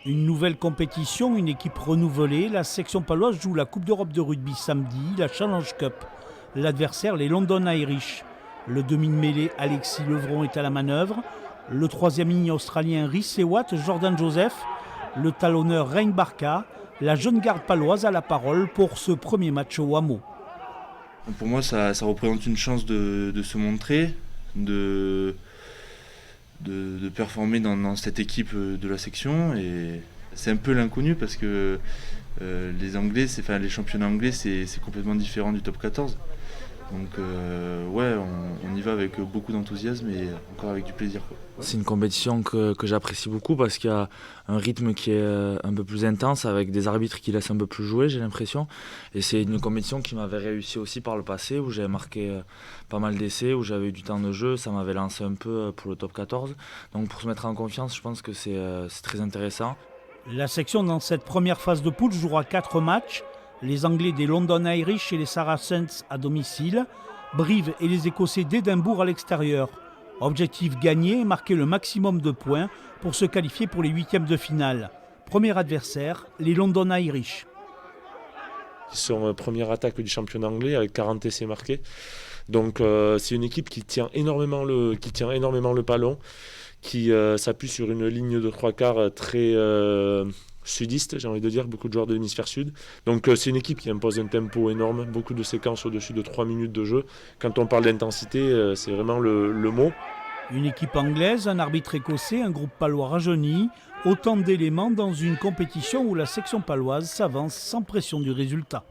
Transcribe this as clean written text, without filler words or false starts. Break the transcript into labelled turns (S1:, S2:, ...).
S1: Une nouvelle compétition, une équipe renouvelée. La section paloise joue la Coupe d'Europe de rugby samedi, la Challenge Cup. L'adversaire, les London Irish. Le demi-mêlée Alexis Levron est à la manœuvre. Le troisième ligne australien Rhys Watt, Jordan Joseph. Le talonneur Rein Barca. La jeune garde paloise a la parole pour ce premier match au hameau.
S2: Pour moi, ça représente une chance de se montrer, de performer dans cette équipe de la section. Et c'est un peu l'inconnu parce que les championnats anglais, c'est complètement différent du top 14. Donc on y va avec beaucoup d'enthousiasme et encore avec du plaisir, quoi.
S3: C'est une compétition que j'apprécie beaucoup parce qu'il y a un rythme qui est un peu plus intense avec des arbitres qui laissent un peu plus jouer, j'ai l'impression. Et c'est une compétition qui m'avait réussi aussi par le passé où j'avais marqué pas mal d'essais, où j'avais eu du temps de jeu, ça m'avait lancé un peu pour le top 14. Donc pour se mettre en confiance, je pense que c'est très intéressant.
S1: La section dans cette première phase de poule jouera 4 matchs. Les Anglais des London Irish et les Saracens à domicile, Brive et les Écossais d'Édimbourg à l'extérieur. Objectif gagner et marquer le maximum de points pour se qualifier pour les huitièmes de finale. Premier adversaire, les London Irish.
S4: Ils sont première attaque du championnat anglais avec 40 essais marqués. Donc c'est une équipe qui tient énormément le ballon, qui s'appuie sur une ligne de 3/4 très sudiste, j'ai envie de dire, beaucoup de joueurs de l'hémisphère sud. Donc c'est une équipe qui impose un tempo énorme, beaucoup de séquences au-dessus de 3 minutes de jeu. Quand on parle d'intensité, c'est vraiment le mot.
S1: Une équipe anglaise, un arbitre écossais, un groupe palois rajeuni, autant d'éléments dans une compétition où la section paloise s'avance sans pression du résultat.